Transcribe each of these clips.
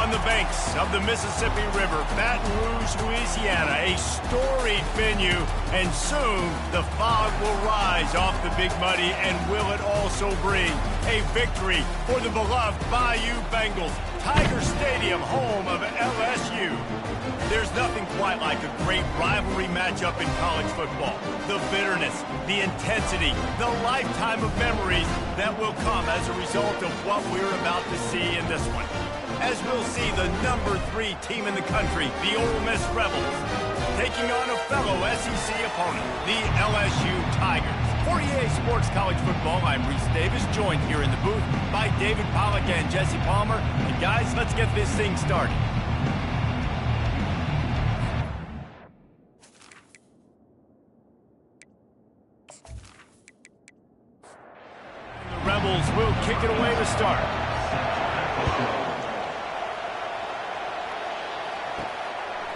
On the banks of the Mississippi River, Baton Rouge, Louisiana, a storied venue, and soon the fog will rise off the Big Muddy, and will it also bring a victory for the beloved Bayou Bengals. Tiger Stadium, home of LSU. There's nothing quite like a great rivalry matchup in college football. The bitterness, the intensity, the lifetime of memories that will come as a result of what we're about to see in this one. As we'll see the number 3 team in the country, the Ole Miss Rebels, taking on a fellow SEC opponent, the LSU Tigers. For EA Sports College Football, I'm Reese Davis, joined here in the booth by David Pollack and Jesse Palmer. And guys, let's get this thing started. And the Rebels will kick it away to start.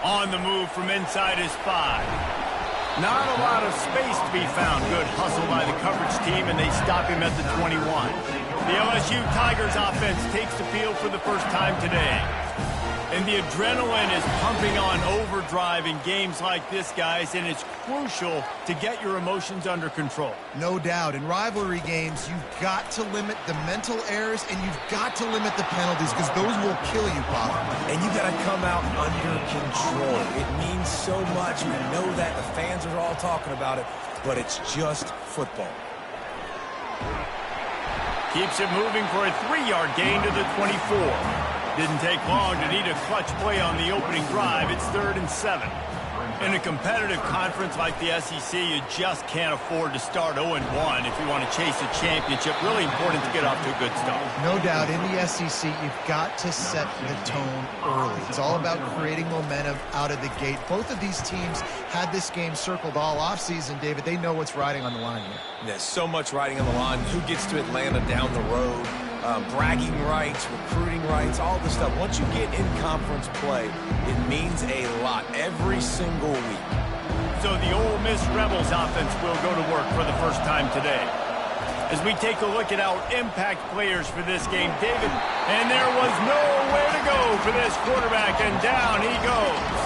On the move from inside is 5. Not a lot of space to be found. Good hustle by the coverage team, and they stop him at the 21. The LSU Tigers offense takes the field for the first time today. And the adrenaline is pumping on overdrive in games like this, guys, and it's crucial to get your emotions under control. No doubt. In rivalry games, you've got to limit the mental errors, and you've got to limit the penalties, because those will kill you, Bob. And you got to come out under control. It means so much. We know that. The fans are all talking about it, but it's just football. Keeps it moving for a 3-yard gain to the 24. Didn't take long to need a clutch play on the opening drive. It's 3rd and 7. In a competitive conference like the SEC, you just can't afford to start 0-1 if you want to chase a championship. Really important to get off to a good start. No doubt, in the SEC, you've got to set the tone early. It's all about creating momentum out of the gate. Both of these teams had this game circled all offseason, David. They know what's riding on the line here. There's so much riding on the line. Who gets to Atlanta down the road? Bragging rights, recruiting rights, all this stuff. Once you get in conference play, it means a lot every single week. So the Ole Miss Rebels offense will go to work for the first time today. As we take a look at our impact players for this game, David, and there was nowhere to go for this quarterback, and down he goes.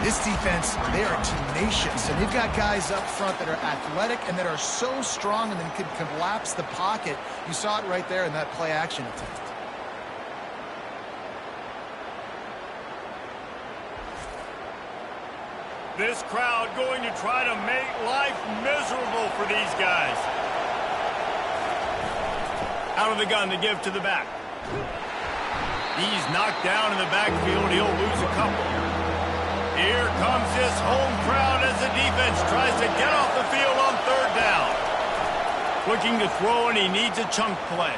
This defense, they are tenacious, and they've got guys up front that are athletic and that are so strong and then can collapse the pocket. You saw it right there in that play-action attempt. This crowd going to try to make life miserable for these guys. Out of the gun to give to the back. He's knocked down in the backfield. He'll lose a couple. Here comes this home crowd as the defense tries to get off the field on 3rd down. Looking to throw, and he needs a chunk play.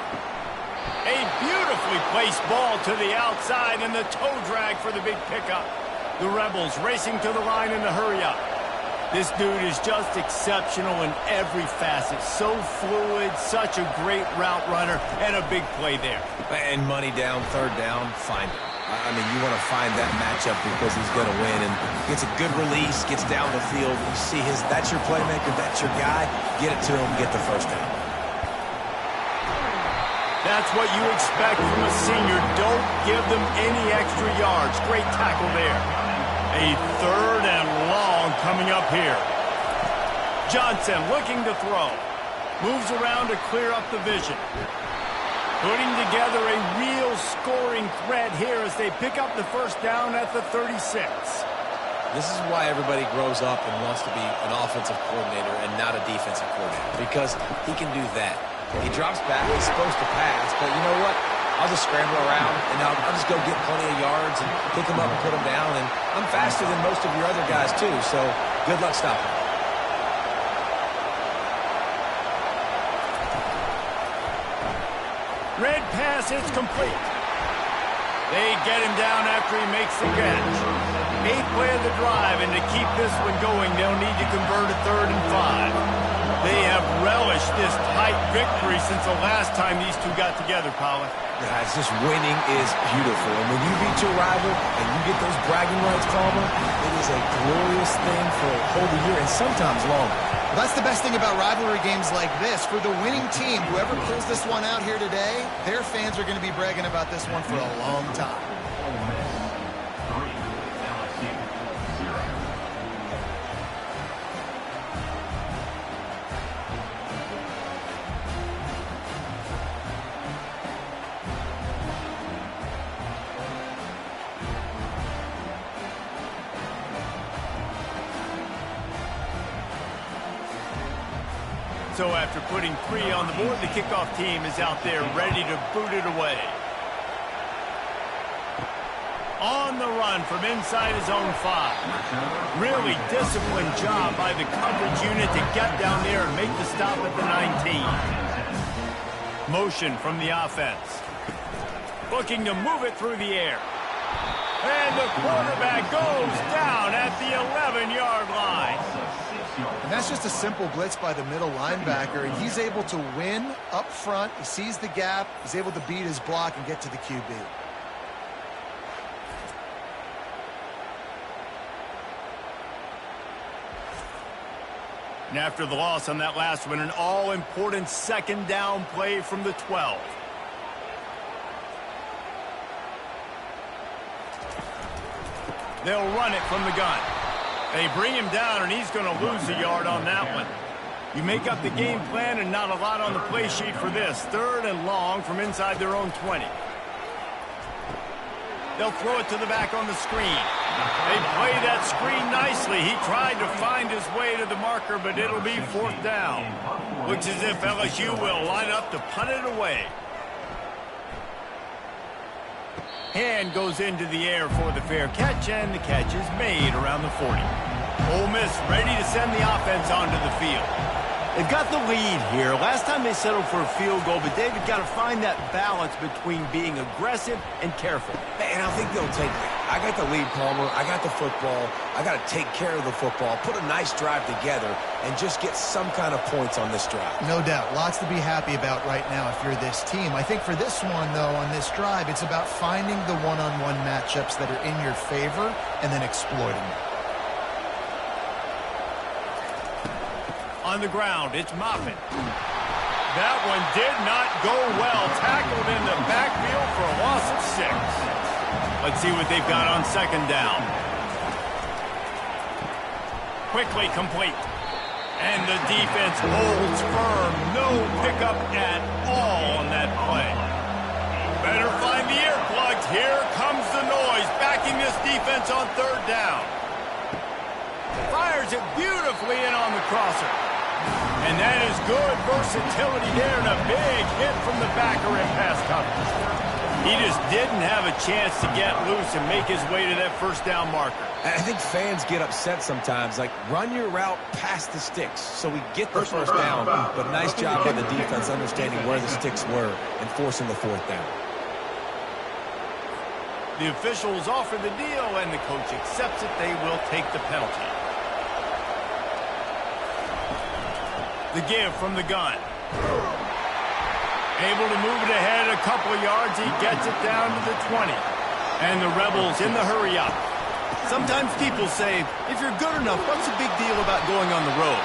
A beautifully placed ball to the outside, and the toe drag for the big pickup. The Rebels racing to the line in the hurry-up. This dude is just exceptional in every facet. So fluid, such a great route runner, and a big play there. And money down, 3rd down, find it. I mean, you want to find that matchup because he's going to win, and gets a good release, gets down the field. You see that's your playmaker, that's your guy. Get it to him, get the 1st down. That's what you expect from a senior. Don't give them any extra yards. Great tackle there. A 3rd and long coming up here. Johnson looking to throw. Moves around to clear up the vision. Putting together a real scoring threat here as they pick up the 1st down at the 36. This is why everybody grows up and wants to be an offensive coordinator and not a defensive coordinator, because he can do that. He drops back, he's supposed to pass, but you know what? I'll just scramble around, and I'll just go get plenty of yards and pick him up and put him down, and I'm faster than most of your other guys too, so good luck stopping. Red pass, it's complete. They get him down after he makes the catch. 8th play of the drive, and to keep this one going, they'll need to convert a 3rd and 5. They have relished this tight victory since the last time these two got together, Pollack. Guys, just winning is beautiful. And when you beat your rival and you get those bragging rights, Palmer, it is a glorious thing for a whole year and sometimes longer. That's the best thing about rivalry games like this. For the winning team, whoever pulls this one out here today, their fans are going to be bragging about this one for a long time. So after putting 3 on the board, the kickoff team is out there ready to boot it away. On the run from inside his own 5. Really disciplined job by the coverage unit to get down there and make the stop at the 19. Motion from the offense. Looking to move it through the air. And the quarterback goes down at the 11-yard line. And that's just a simple blitz by the middle linebacker, and he's able to win up front. He sees the gap. He's able to beat his block and get to the QB. And after the loss on that last one, an all-important second down play from the 12. They'll run it from the gun. They bring him down, and he's going to lose a yard on that one. You make up the game plan and not a lot on the play sheet for this. 3rd and long from inside their own 20. They'll throw it to the back on the screen. They play that screen nicely. He tried to find his way to the marker, but it'll be 4th down. Looks as if LSU will line up to punt it away. Hand goes into the air for the fair catch, and the catch is made around the 40. Ole Miss ready to send the offense onto the field. They've got the lead here. Last time they settled for a field goal, but David got to find that balance between being aggressive and careful. And I think they'll take it. I got the lead, Palmer. I got the football. I got to take care of the football, put a nice drive together, and just get some kind of points on this drive. No doubt. Lots to be happy about right now if you're this team. I think for this one, though, on this drive, it's about finding the one-on-one matchups that are in your favor and then exploiting them. On the ground, it's Moffitt. That one did not go well. Tackled in the backfield for a loss of 6. Let's see what they've got on second down. Quickly complete. And the defense holds firm. No pickup at all on that play. Better find the earplugs. Here comes the noise. Backing this defense on 3rd down. Fires it beautifully in on the crosser. And that is good versatility there and a big hit from the backer in pass coverage. He just didn't have a chance to get loose and make his way to that 1st down marker. I think fans get upset sometimes, like run your route past the sticks so we get the 1st down, but nice job by the defense understanding where the sticks were and forcing the 4th down. The officials offer the deal and the coach accepts it. They will take the penalty. The give from the gun. Able to move it ahead a couple of yards. He gets it down to the 20. And the Rebels in the hurry up. Sometimes people say, if you're good enough, what's the big deal about going on the road?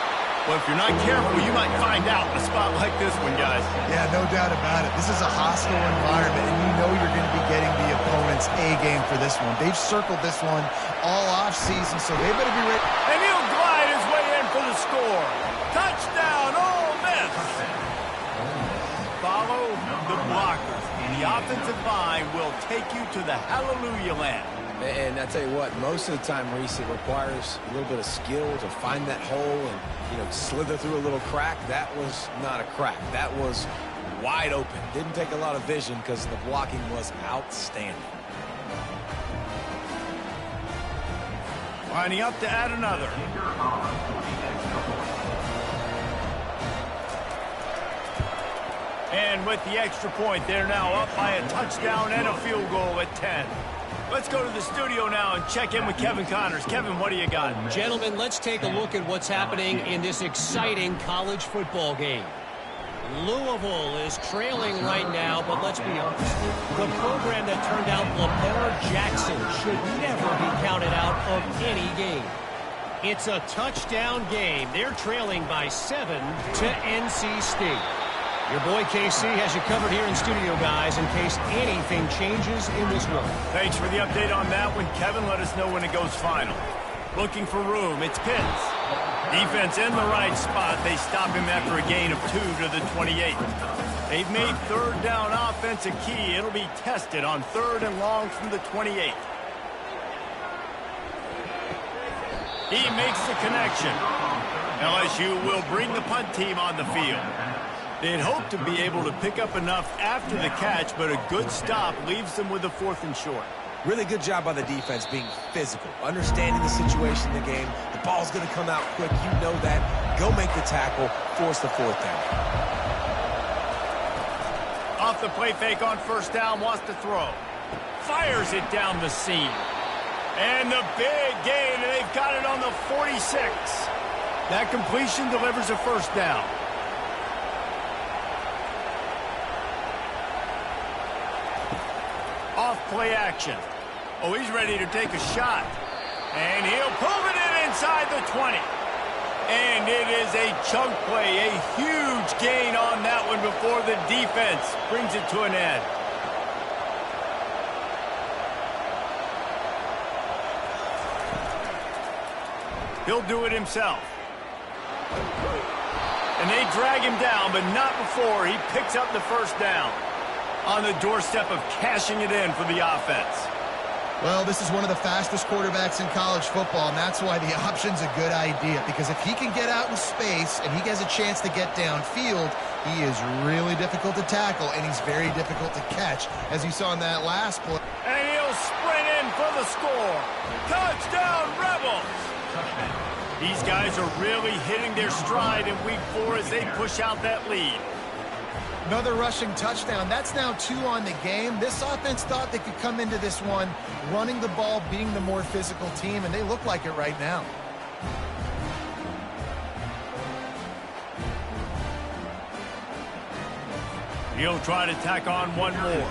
Well, if you're not careful, you might find out in a spot like this one, guys. Yeah, no doubt about it. This is a hostile environment, and you know you're going to be getting the opponent's A game for this one. They've circled this one all offseason, so they better be ready. And he'll glide his way in for the score. Touchdown, Ole Miss! Follow the blockers. The offensive line will take you to the hallelujah land. And I tell you what, most of the time, Reese, it requires a little bit of skill to find that hole and, slither through a little crack. That was not a crack. That was wide open. Didn't take a lot of vision because the blocking was outstanding. Lining up to add another. And with the extra point, they're now up by a touchdown and a field goal at 10. Let's go to the studio now and check in with Kevin Connors. Kevin, what do you got? Gentlemen, let's take a look at what's happening in this exciting college football game. Louisville is trailing right now, but let's be honest. The program that turned out Lamar Jackson should never be counted out of any game. It's a touchdown game. They're trailing by 7 to NC State. Your boy KC has you covered here in studio, guys, in case anything changes in this one. Thanks for the update on that one, Kevin. Let us know when it goes final. Looking for room. It's Pitts. Defense in the right spot. They stop him after a gain of 2 to the 28. They've made third down offense a key. It'll be tested on 3rd and long from the 28. He makes the connection. LSU will bring the punt team on the field. They'd hope to be able to pick up enough after the catch, but a good stop leaves them with a 4th and short. Really good job by the defense being physical, understanding the situation in the game. The ball's going to come out quick. You know that. Go make the tackle, force the 4th down. Off the play fake on 1st down, wants to throw. Fires it down the seam. And the big gain, and they've got it on the 46. That completion delivers a 1st down. Off play action. Oh, he's ready to take a shot. And he'll pull it in inside the 20. And it is a chunk play, a huge gain on that one before the defense brings it to an end. He'll do it himself. And they drag him down, but not before he picks up the 1st down. On the doorstep of cashing it in for the offense. Well, this is one of the fastest quarterbacks in college football, and that's why the option's a good idea. Because if he can get out in space and he has a chance to get downfield, he is really difficult to tackle, and he's very difficult to catch, as you saw in that last play. And he'll sprint in for the score. Touchdown, Rebels! These guys are really hitting their stride in week 4 as they push out that lead. Another rushing touchdown. That's now 2 on the game. This offense thought they could come into this one running the ball, being the more physical team, and they look like it right now. He'll try to tack on one more.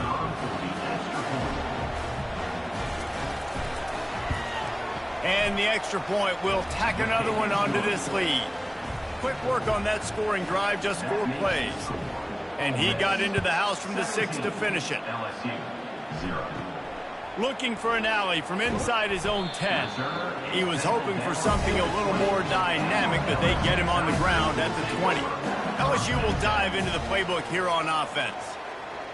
And the extra point will tack another one onto this lead. Quick work on that scoring drive, just 4 plays. And he got into the house from the 6 to finish it. Looking for an alley from inside his own 10. He was hoping for something a little more dynamic, but they get him on the ground at the 20. LSU will dive into the playbook here on offense.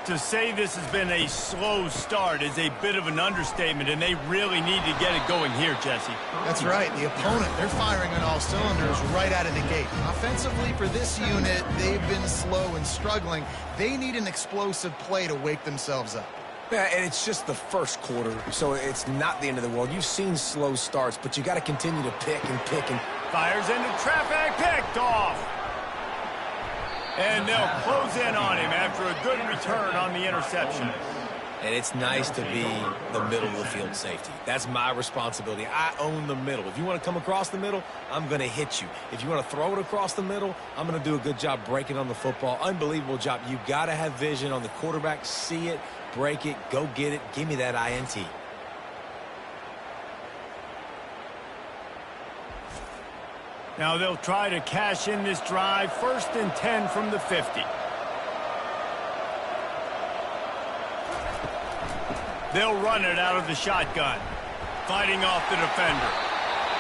To say this has been a slow start is a bit of an understatement, and they really need to get it going here, Jesse. That's right. The opponent, they're firing on all cylinders right out of the gate. Offensively, for this unit, they've been slow and struggling. They need an explosive play to wake themselves up. Yeah, and it's just the 1st quarter, so it's not the end of the world. You've seen slow starts, but you got to continue to pick and pick and... Fires into traffic, picked off. And they'll close in on him after a good return on the interception. And it's nice to be the middle of the field safety. That's my responsibility. I own the middle. If you want to come across the middle, I'm going to hit you. If you want to throw it across the middle, I'm going to do a good job breaking on the football. Unbelievable job. You got to have vision on the quarterback. See it, break it, go get it. Give me that INT. Now they'll try to cash in this drive. 1st and 10 from the 50. They'll run it out of the shotgun. Fighting off the defender.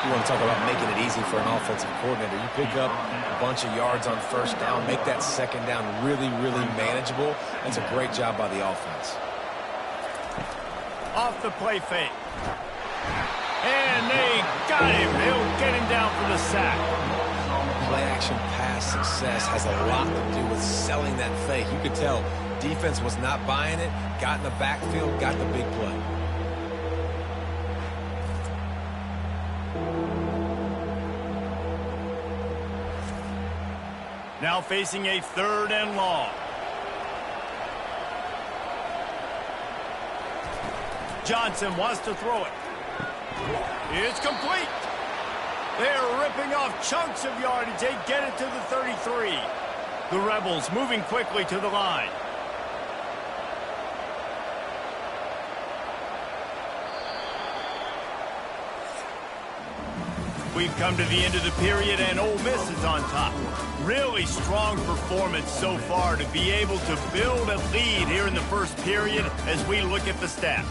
You want to talk about making it easy for an offensive coordinator. You pick up a bunch of yards on 1st down, make that 2nd down really, really manageable. That's a great job by the offense. Off the play fake. And they got him. They'll get him down for the sack. Play-action pass success has a lot to do with selling that fake. You could tell defense was not buying it, got in the backfield, got the big play. Now facing a 3rd and long. Johnson wants to throw it. It's complete. They're ripping off chunks of yardage. They get it to the 33. The Rebels moving quickly to the line. We've come to the end of the period, and Ole Miss is on top. Really strong performance so far to be able to build a lead here in the first period as we look at the stats.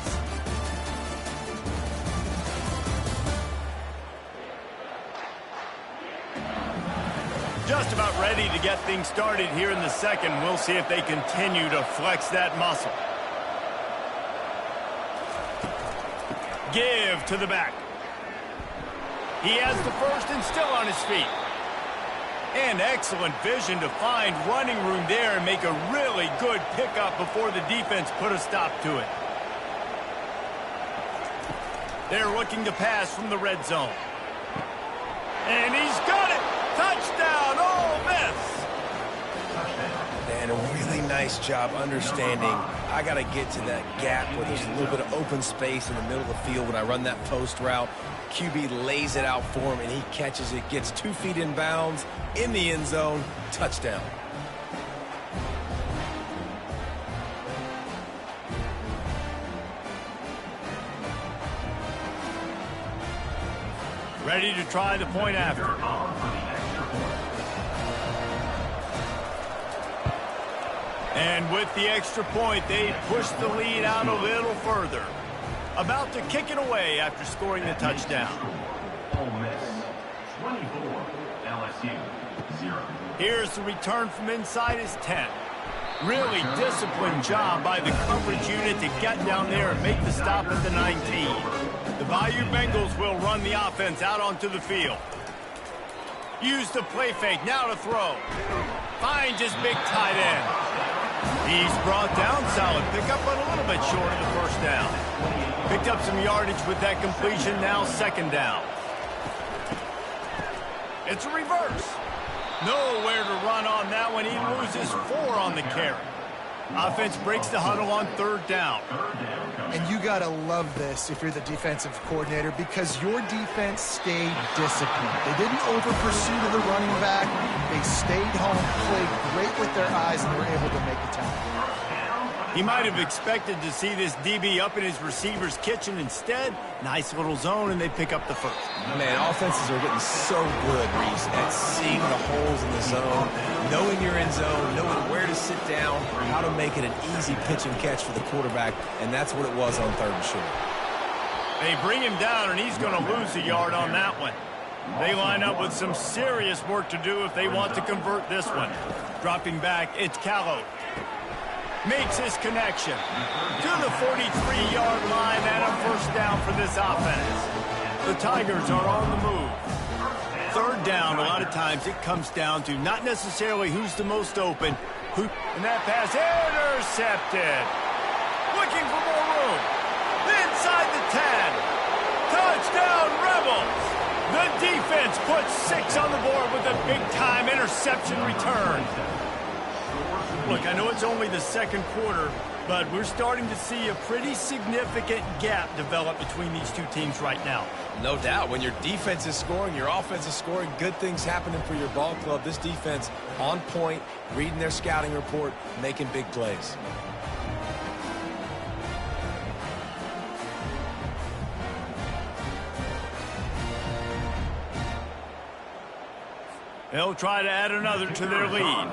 Just about ready to get things started here in the second. We'll see if they continue to flex that muscle. Give to the back. He has the first and still on his feet. And excellent vision to find running room there and make a really good pickup before the defense put a stop to it. They're looking to pass from the red zone. And he's got it! Touchdown, Ole Miss! And a really nice job understanding I got to get to that gap where there's a little bit of open space in the middle of the field when I run that post route. QB lays it out for him, and he catches it, gets 2 feet in bounds, in the end zone, touchdown. Ready to try the point after. And with the extra point, they push the lead out a little further. About to kick it away after scoring the touchdown. Ole Miss 24, LSU 0. Here's the return from inside his 10. Really disciplined job by the coverage unit to get down there and make the stop at the 19. The Bayou Bengals will run the offense out onto the field. Use the play fake, now to throw. Finds his big tight end. He's brought down, solid pickup, but a little bit short of the first down. Picked up some yardage with that completion, now second down. It's a reverse. Nowhere to run on that one. He loses 4 on the carry. Offense breaks the huddle on third down. And you got to love this if you're the defensive coordinator, because your defense stayed disciplined. They didn't over-pursue to the running back. They stayed home, played great with their eyes, and were able to make the tackle. He might have expected to see this DB up in his receiver's kitchen. Instead, nice little zone, and they pick up the first. Man, offenses are getting so good, Reese, at seeing the holes in the zone, knowing you're in zone, knowing where to sit down, how to make it an easy pitch and catch for the quarterback, and that's what it was on third and short. They bring him down, and he's going to lose a yard on that one. They line up with some serious work to do if they want to convert this one. Dropping back, it's Callow. Makes his connection to the 43-yard line and a first down for this offense. The Tigers are on the move. Third down, a lot of times it comes down to not necessarily who's the most open, and that pass intercepted. Looking for more room. Inside the 10. Touchdown, Rebels. The defense puts 6 on the board with a big-time interception return. Look, I know it's only the second quarter, but we're starting to see a pretty significant gap develop between these two teams right now. No doubt. When your defense is scoring, your offense is scoring, good things happening for your ball club. This defense on point, reading their scouting report, making big plays. They'll try to add another to their lead.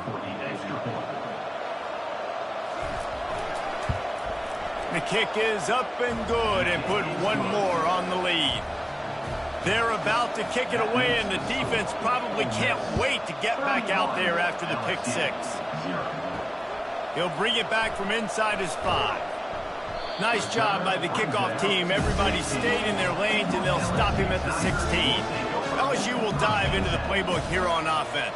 The kick is up and good and put one more on the lead. They're about to kick it away, and the defense probably can't wait to get back out there after the pick 6. He'll bring it back from inside his 5. Nice job by the kickoff team. Everybody stayed in their lanes, and they'll stop him at the 16. LSU will dive into the playbook here on offense.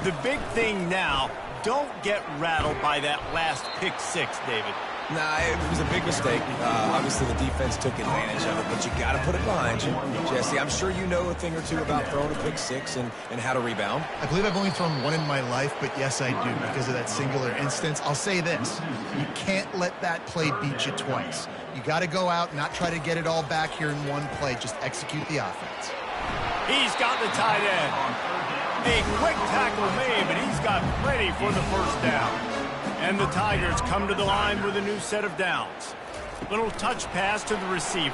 The big thing now, don't get rattled by that last pick 6, David. Nah, it was a big mistake. Obviously, the defense took advantage of it, but you got to put it behind you. Jesse, I'm sure you know a thing or two about throwing a pick 6 and how to rebound. I believe I've only thrown one in my life, but yes, I do, because of that singular instance. I'll say this. You can't let that play beat you twice. You got to go out and not try to get it all back here in one play. Just execute the offense. He's got the tight end. A quick tackle made, but he's got plenty for the first down. And the Tigers come to the line with a new set of downs. Little touch pass to the receiver.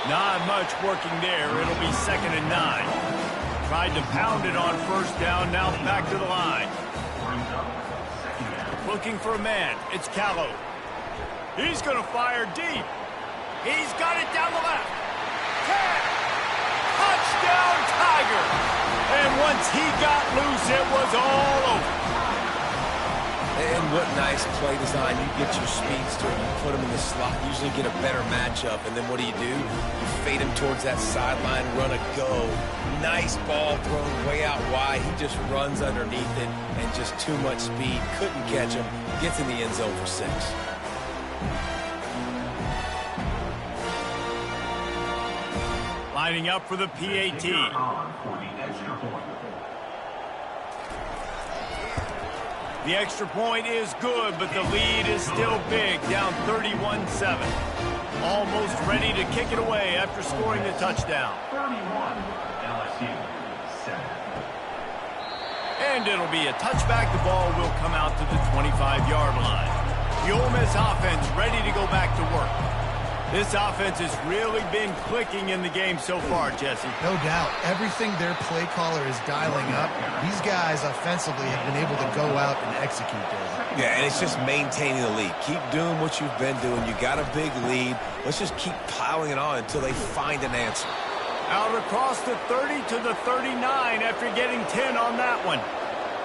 Not much working there. It'll be 2nd and 9. Tried to pound it on 1st down, now back to the line. Looking for a man. It's Callow. He's going to fire deep. He's got it down the left. 10. Touchdown, Tiger. And once he got loose, it was all over. And what nice play design. You get your speedster, you put him in the slot, usually get a better matchup, and then what do? You fade him towards that sideline, run a go. Nice ball thrown way out wide. He just runs underneath it, and just too much speed. Couldn't catch him. Gets in the end zone for 6. Lining up for the PAT. The extra point is good, but the lead is still big, down 31-7. Almost ready to kick it away after scoring the touchdown. 31, LSU, 7. And it'll be a touchback. The ball will come out to the 25-yard line. The Ole Miss offense ready to go back to work. This offense has really been clicking in the game so far, Jesse. No doubt. Everything their play caller is dialing up, these guys offensively have been able to go out and execute, David. Yeah, and it's just maintaining the lead. Keep doing what you've been doing. You got a big lead. Let's just keep piling it on until they find an answer. Out across the 30 to the 39 after getting 10 on that one.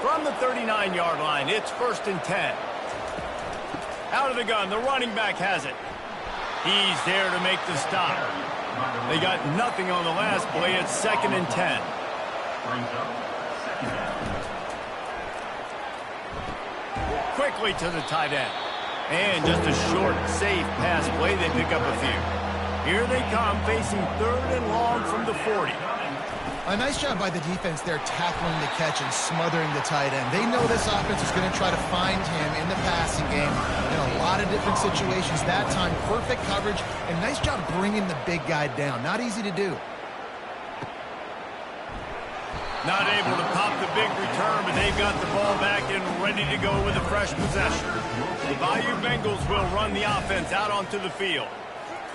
From the 39-yard line, it's 1st and 10. Out of the gun, the running back has it. He's there to make the stop. They got nothing on the last play. It's 2nd and 10. Quickly to the tight end. And just a short, safe pass play. They pick up a few. Here they come, facing 3rd and long from the 40. A nice job by the defense there tackling the catch and smothering the tight end. They know this offense is going to try to find him in the passing game in a lot of different situations. That time, perfect coverage and nice job bringing the big guy down. Not easy to do. Not able to pop the big return, but they've got the ball back and ready to go with a fresh possession. The Bayou Bengals will run the offense out onto the field.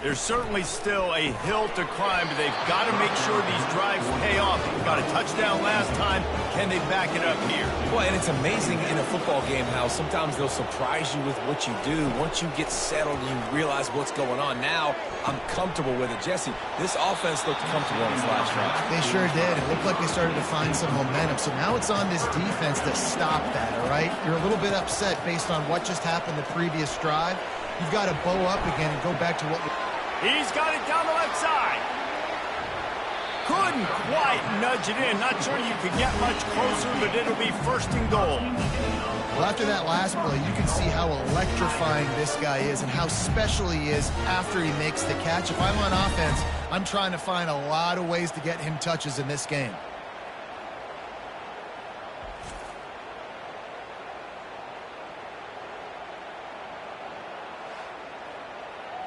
There's certainly still a hill to climb, but they've got to make sure these drives pay off. They got a touchdown last time. Can they back it up here? Well, and it's amazing in a football game how sometimes they'll surprise you with what you do. Once you get settled, you realize what's going on. Now, I'm comfortable with it. Jesse, this offense looked comfortable on this last drive. They sure did. It looked like they started to find some momentum. So now it's on this defense to stop that, all right? You're a little bit upset based on what just happened the previous drive. You've got to bow up again and go back to what... He's got it down the left side. Couldn't quite nudge it in. Not sure you could get much closer, but it'll be 1st and goal. Well, after that last play, you can see how electrifying this guy is and how special he is after he makes the catch. If I'm on offense, I'm trying to find a lot of ways to get him touches in this game.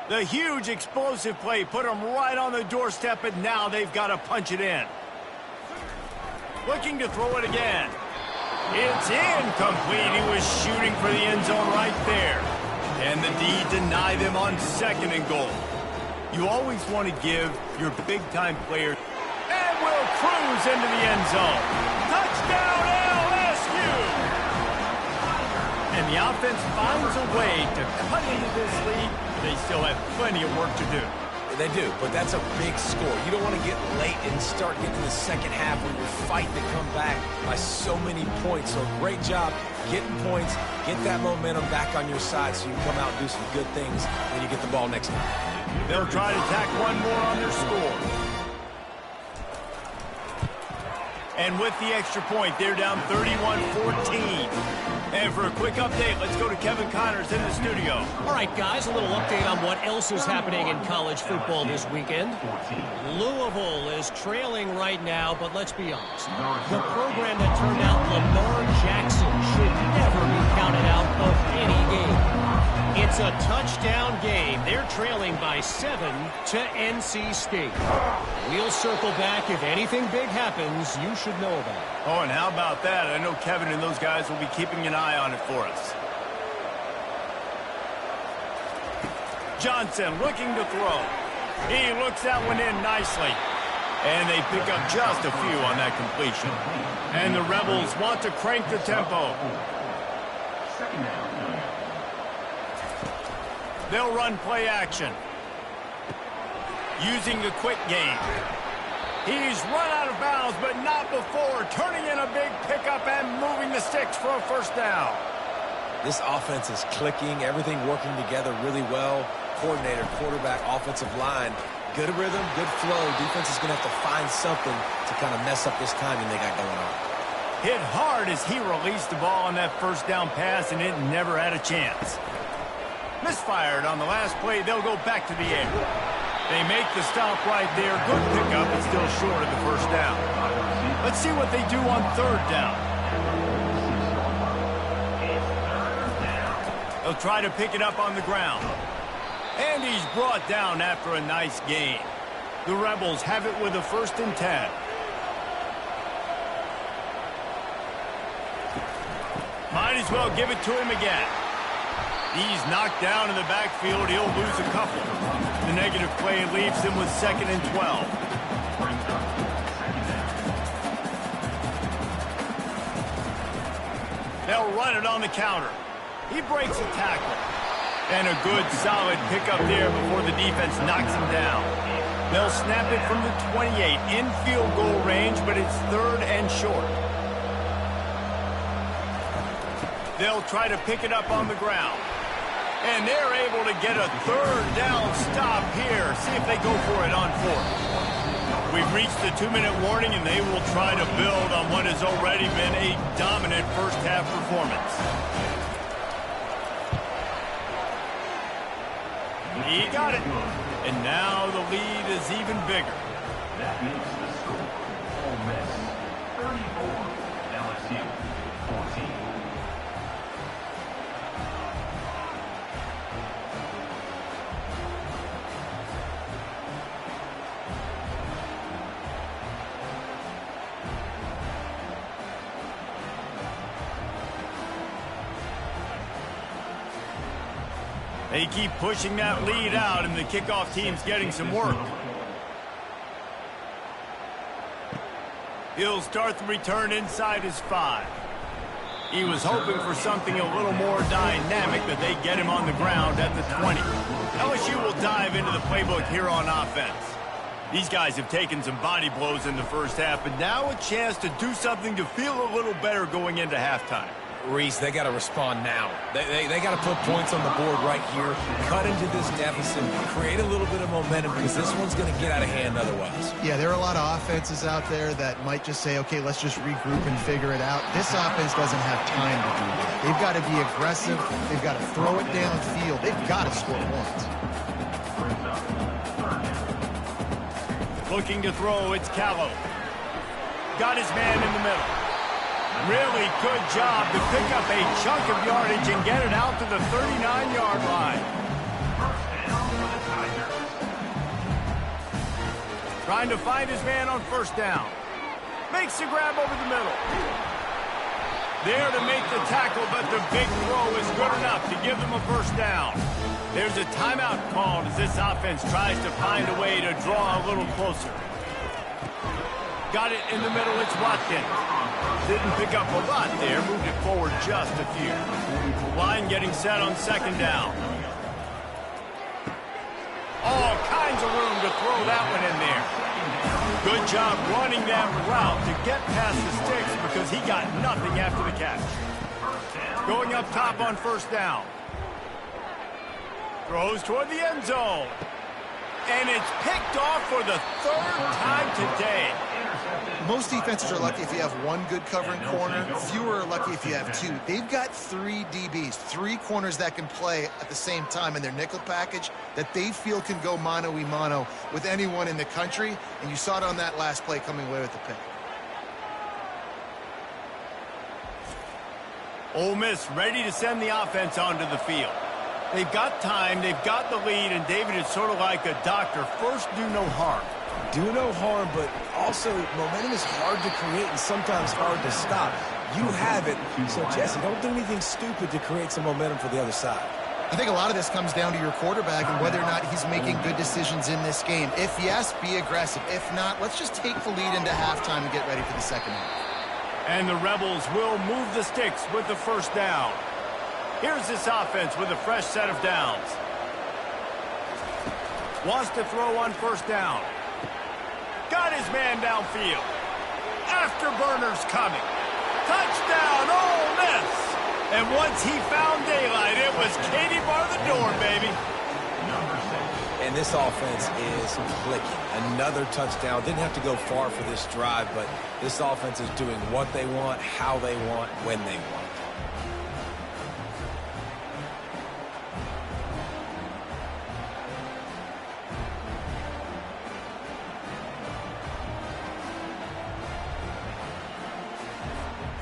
The huge explosive play put them right on the doorstep, and now they've got to punch it in. Looking to throw it again. It's incomplete. He was shooting for the end zone right there. And the D deny them on 2nd and goal. You always want to give your big-time players. And will cruise into the end zone. Touchdown, LSU! And the offense finds a way to cut into this lead. They still have plenty of work to do. They do, but that's a big score. You don't want to get late and start getting to the second half when you're fighting to come back by so many points. So great job getting points, get that momentum back on your side so you can come out and do some good things when you get the ball next time. They'll try to tack one more on their score. And with the extra point, they're down 31-14. And for a quick update, let's go to Kevin Connors in the studio. All right, guys, a little update on what else is happening in college football this weekend. Louisville is trailing right now, but let's be honest. The program that turned out Lamar Jackson should never be counted out of any game. It's a touchdown game. They're trailing by 7 to NC State. We'll circle back. If anything big happens, you should know about it. Oh, and how about that? I know Kevin and those guys will be keeping an eye on it for us. Johnson looking to throw. He looks that one in nicely. And they pick up just a few on that completion. And the Rebels want to crank the tempo. They'll run play action. Using the quick game. He's run out of bounds, but not before. Turning in a big pickup and moving the sticks for a first down. This offense is clicking, everything working together really well. Coordinator, quarterback, offensive line. Good rhythm, good flow. Defense is going to have to find something to kind of mess up this timing they got going on. Hit hard as he released the ball on that first down pass, and it never had a chance. Misfired on the last play. They'll go back to the air. They make the stop right there. Good pickup, but still short of the first down. Let's see what they do on third down. They'll try to pick it up on the ground. And he's brought down after a nice gain. The Rebels have it with a 1st and 10. Might as well give it to him again. He's knocked down in the backfield. He'll lose a couple. The negative play leaves him with 2nd and 12. They'll run it on the counter. He breaks a tackle. And a good, solid pickup there before the defense knocks him down. They'll snap it from the 28 in field goal range, but it's 3rd and short. They'll try to pick it up on the ground. And they're able to get a 3rd down stop here. See if they go for it on 4th. We've reached the 2-minute warning, and they will try to build on what has already been a dominant first-half performance. He got it. And now the lead is even bigger. That makes the score Ole Miss 34, LSU 14. They keep pushing that lead out, and the kickoff team's getting some work. He'll start the return inside his 5. He was hoping for something a little more dynamic, but they get him on the ground at the 20. LSU will dive into the playbook here on offense. These guys have taken some body blows in the first half, but now a chance to do something to feel a little better going into halftime. Reese, they got to respond now. They got to put points on the board right here, cut into this deficit, create a little bit of momentum, because this one's going to get out of hand otherwise. Yeah, there are a lot of offenses out there that might just say, okay, let's just regroup and figure it out. This offense doesn't have time to do that. They've got to be aggressive. They've got to throw it downfield. They've got to score points. Looking to throw, it's Callow. Got his man in the middle. Really good job to pick up a chunk of yardage and get it out to the 39-yard line. Trying to find his man on 1st down. Makes the grab over the middle. There to make the tackle, but the big throw is good enough to give them a 1st down. There's a timeout called as this offense tries to find a way to draw a little closer. Got it in the middle, it's Watkins. Didn't pick up a lot there, moved it forward just a few. Line getting set on 2nd down. All kinds of room to throw that one in there. Good job running that route to get past the sticks because he got nothing after the catch. Going up top on 1st down. Throws toward the end zone. And it's picked off for the 3rd time today. Most defenses are lucky if you have one good covering corner. Fewer are lucky if you have 2. They've got 3 DBs, 3 corners that can play at the same time in their nickel package that they feel can go mano-a-mano with anyone in the country. And you saw it on that last play coming away with the pick. Ole Miss ready to send the offense onto the field. They've got time, they've got the lead, and David, it's sort of like a doctor. First, do no harm. Do no harm, but also momentum is hard to create and sometimes hard to stop. You have it, so Jesse, don't do anything stupid to create some momentum for the other side. I think a lot of this comes down to your quarterback and whether or not he's making good decisions in this game. If yes, be aggressive. If not, let's just take the lead into halftime and get ready for the second half. And the Rebels will move the sticks with the first down. Here's this offense with a fresh set of downs. Wants to throw on first down. Got his man downfield. Afterburners coming. Touchdown, Ole Miss! And once he found daylight, it was Katie bar the door, baby. And this offense is clicking. Another touchdown. Didn't have to go far for this drive, but this offense is doing what they want, how they want, when they want.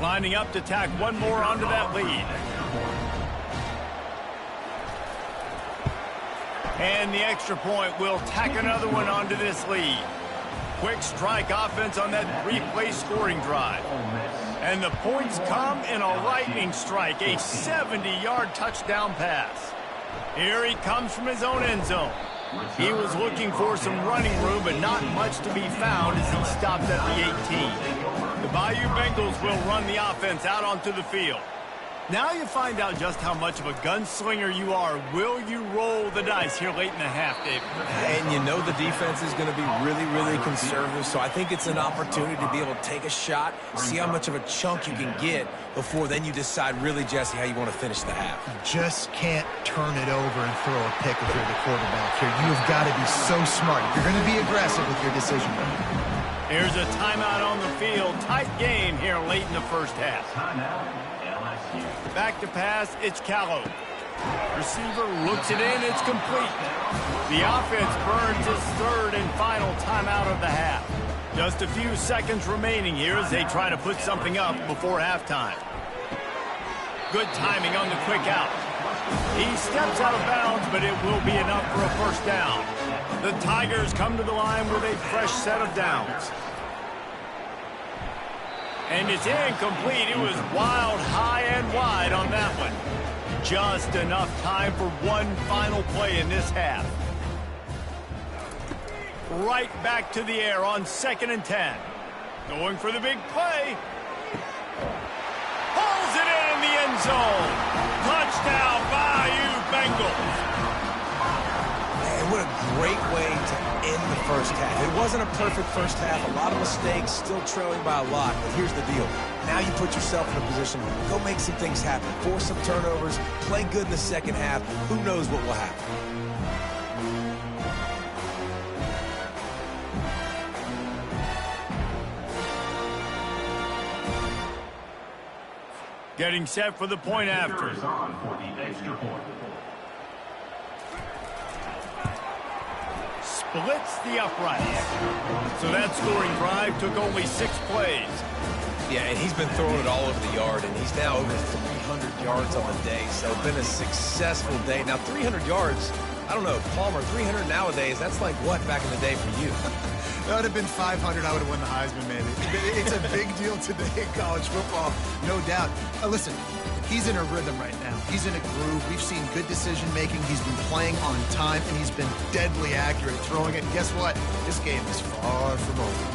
Lining up to tack one more onto that lead. And the extra point will tack another one onto this lead. Quick strike offense on that replay scoring drive. And the points come in a lightning strike, a 70-yard touchdown pass. Here he comes from his own end zone. He was looking for some running room, but not much to be found as he stopped at the 18. The Bayou Bengals will run the offense out onto the field. Now you find out just how much of a gunslinger you are. Will you roll the dice here late in the half, David? And you know the defense is going to be really, really conservative, so I think it's an opportunity to be able to take a shot, see how much of a chunk you can get before then you decide really, Jesse, how you want to finish the half. You just can't turn it over and throw a pick if you're the quarterback here. You've got to be so smart. You're going to be aggressive with your decision making. Here's a timeout on the field. Tight game here late in the first half. Back to pass, it's Callow. Receiver looks it in, it's complete. The offense burns its third and final timeout of the half. Just a few seconds remaining here as they try to put something up before halftime. Good timing on the quick out. He steps out of bounds, but it will be enough for a first down. The Tigers come to the line with a fresh set of downs. And it's incomplete. It was wild, high, and wide on that one. Just enough time for one final play in this half. Right back to the air on 2nd and 10. Going for the big play. Pulls it in the end zone. Touchdown, Bayou Bengals. Man, what a great way to end the first half. It wasn't a perfect first half. A lot of mistakes, still trailing by a lot. But here's the deal. Now you put yourself in a position, go make some things happen. Force some turnovers, play good in the second half. Who knows what will happen? Getting set for the point after. Splits the uprights. So that scoring drive took only 6 plays. Yeah, and he's been throwing it all over the yard, and he's now over 300 yards on the day. So it's been a successful day. Now, 300 yards, I don't know, Palmer, 300 nowadays, that's like what back in the day for you? That would have been 500. I would have won the Heisman, maybe. It's a big deal today in college football, no doubt. Listen, he's in a rhythm right now. He's in a groove. We've seen good decision-making. He's been playing on time, and he's been deadly accurate at throwing it. And guess what? This game is far from over.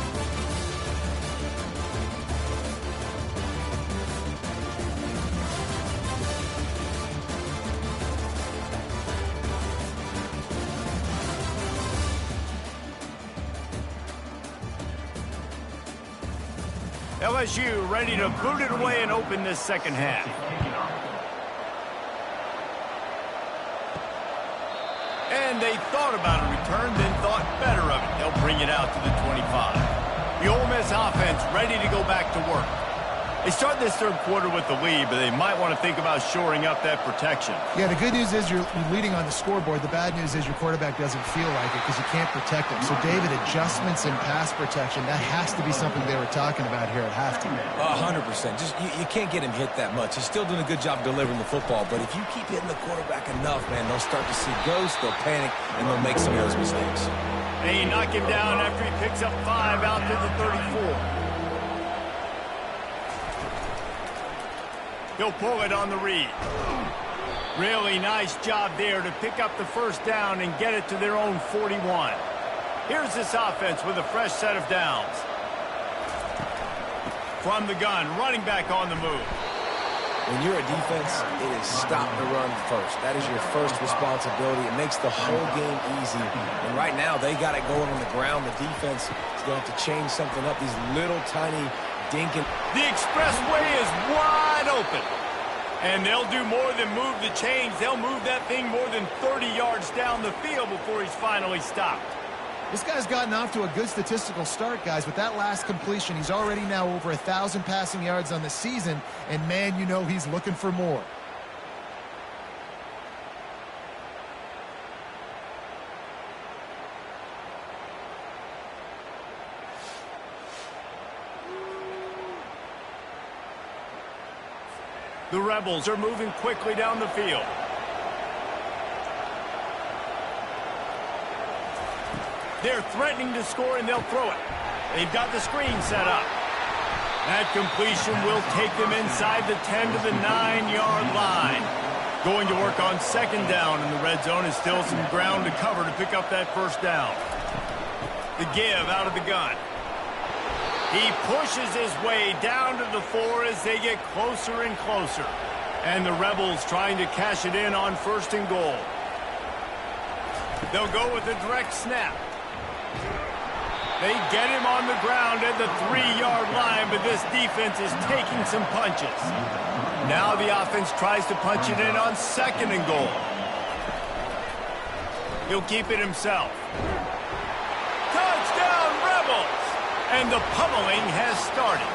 LSU ready to boot it away and open this second half. And they thought about a return, then thought better of it. They'll bring it out to the 25. The Ole Miss offense ready to go back to work. They start this third quarter with the lead, but they might want to think about shoring up that protection. Yeah, the good news is you're leading on the scoreboard. The bad news is your quarterback doesn't feel like it because you can't protect him. So, David, adjustments in pass protection, that has to be something they were talking about here at halftime. 100%. Just you can't get him hit that much. He's still doing a good job delivering the football, but if you keep hitting the quarterback enough, man, they'll start to see ghosts, they'll panic, and they'll make some of those mistakes. They knock him down after he picks up 5 out to the 34. He'll pull it on the read. Really nice job there to pick up the first down and get it to their own 41. Here's this offense with a fresh set of downs. From the gun, running back on the move. When you're a defense, it is stop the run first. That is your first responsibility. It makes the whole game easy. And right now, they got it going on the ground. The defense is going to have to change something up. These little tiny dinking. The expressway is wide open. And they'll do more than move the chains. They'll move that thing more than 30 yards down the field before he's finally stopped. This guy's gotten off to a good statistical start, guys. With that last completion, he's already now over 1,000 passing yards on the season. And, man, you know he's looking for more. The Rebels are moving quickly down the field. They're threatening to score, and they'll throw it. They've got the screen set up. That completion will take them inside the 10 to the 9-yard line. Going to work on second down in the red zone is still some ground to cover to pick up that first down. The give out of the gun. He pushes his way down to the 4 as they get closer and closer. And the Rebels trying to cash it in on first and goal. They'll go with a direct snap. They get him on the ground at the 3-yard line, but this defense is taking some punches. Now the offense tries to punch it in on second and goal. He'll keep it himself. Touchdown, Rebels! And the pummeling has started.